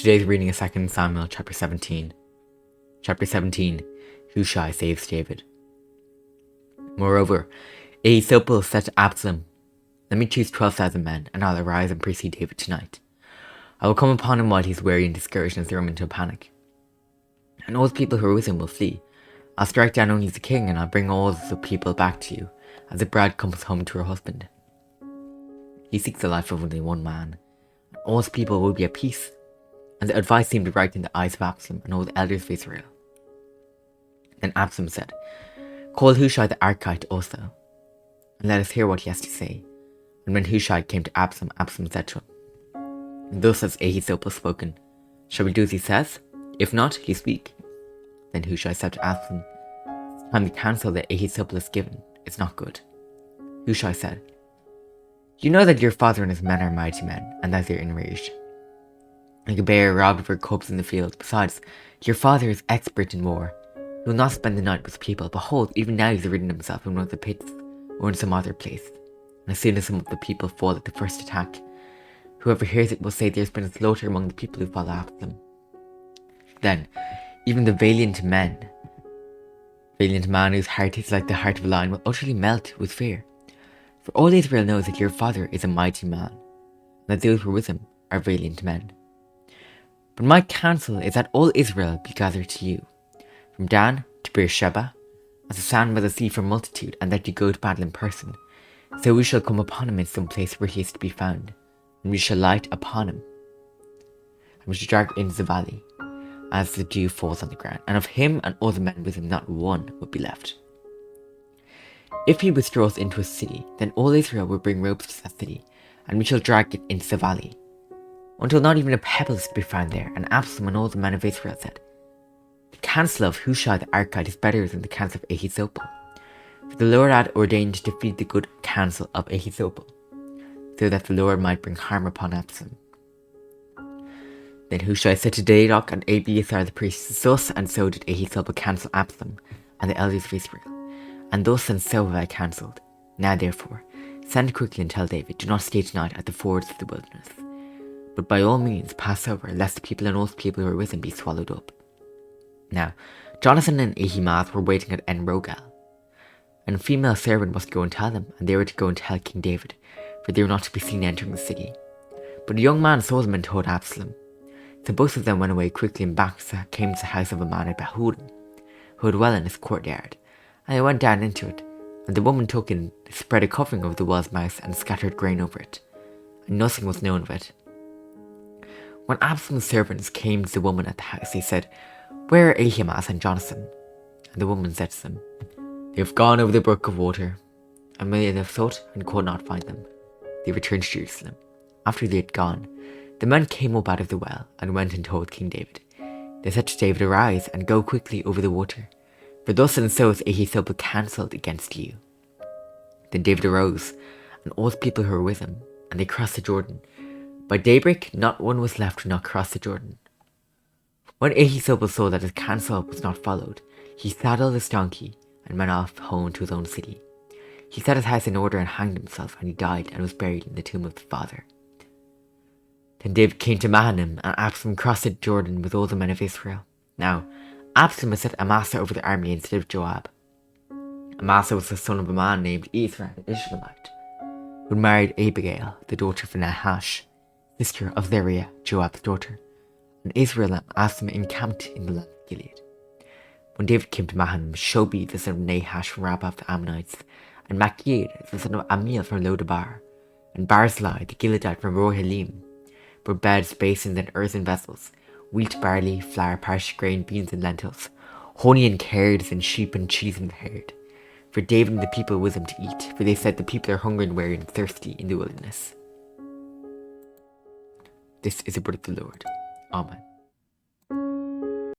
Today's reading is 2 Samuel chapter 17. Chapter 17, Hushai saves David. Moreover, Ahithophel said to Absalom, "Let me choose 12,000 men, and I'll arise and precede David tonight. I will come upon him while he's weary and discouraged and throw him into a panic. And all the people who are with him will flee. I'll strike down only the king, and I'll bring all the people back to you, as a bride comes home to her husband. He seeks the life of only one man, and all his people will be at peace." And the advice seemed right in the eyes of Absalom and all the elders of Israel. Then Absalom said, "Call Hushai the Archite also, and let us hear what he has to say." And when Hushai came to Absalom, Absalom said to him, "Thus has Ahithophel spoken. Shall we do as he says? If not, he speak." Then Hushai said to Absalom, "And the counsel that Ahithophel has given is not good." Hushai said, "You know that your father and his men are mighty men, and that they are enraged. Like a bear robbed of her cubs in the field. Besides, your father is expert in war. He will not spend the night with people. Behold, even now he's ridden himself in one of the pits, or in some other place. And as soon as some of the people fall at the first attack, whoever hears it will say there's been a slaughter among the people who follow Absalom. Then, even the valiant man whose heart is like the heart of a lion will utterly melt with fear. For all Israel knows that your father is a mighty man, and that those who are with him are valiant men. But my counsel is that all Israel be gathered to you, from Dan to Beersheba, as the sand by the sea for multitude, and that you go to battle in person. So we shall come upon him in some place where he is to be found, and we shall light upon him, and we shall drag him into the valley, as the dew falls on the ground, and of him and all the men with him not one will be left. If he withdraws into a city, then all Israel will bring ropes to that city, and we shall drag it into the valley, until not even a pebble is to be found there." And Absalom and all the men of Israel said, "The counsel of Hushai the Archite is better than the counsel of Ahithophel." For the Lord had ordained to defeat the good counsel of Ahithophel, so that the Lord might bring harm upon Absalom. Then Hushai said to Zadok and Abiathar the priests, "Thus and so did Ahithophel counsel Absalom and the elders of Israel, and thus and so have I counselled. Now therefore, send quickly and tell David, do not stay tonight at the fords of the wilderness, but by all means pass over, lest the people and all the people who are with him be swallowed up." Now, Jonathan and Ahimaaz were waiting at En Rogel, and a female servant was to go and tell them, and they were to go and tell King David, for they were not to be seen entering the city. But a young man saw them and told Absalom. So both of them went away quickly and came to the house of a man at Bahurim, who had well in his courtyard, and they went down into it. And the woman took and spread a covering over the well's mouth and scattered grain over it, and nothing was known of it. When Absalom's servants came to the woman at the house, they said, "Where are Ahimaaz and Jonathan?" And the woman said to them, "They have gone over the brook of water." And when they had sought and could not find them, they returned to Jerusalem. After they had gone, the men came up out of the well and went and told King David. They said to David, "Arise and go quickly over the water, for thus and so has Ahithophel counselled against you." Then David arose, and all the people who were with him, and they crossed the Jordan. By daybreak, not one was left who not crossed the Jordan. When Ahithophel saw that his counsel was not followed, he saddled his donkey and went off home to his own city. He set his house in order and hanged himself, and he died and was buried in the tomb of his father. Then David came to Mahanaim, and Absalom crossed the Jordan with all the men of Israel. Now, Absalom had set Amasa over the army instead of Joab. Amasa was the son of a man named Israel the Ishmaelite, who married Abigail, the daughter of Nahash, sister of Zeruiah, Joab's daughter. And Israel and Absalom encamped in the land of Gilead. When David came to Mahanaim, Shobi the son of Nahash from Rabbah of the Ammonites, and Machir the son of Amiel from Lodabar, and Barzillai the Gileadite from Rohalim, brought beds, basins, and earthen vessels, wheat, barley, flour, parched grain, beans, and lentils, honey and curds, and sheep and cheese and herd, for David and the people with him to eat, for they said the people are hungry and weary and thirsty in the wilderness. This is the word of the Lord. Amen.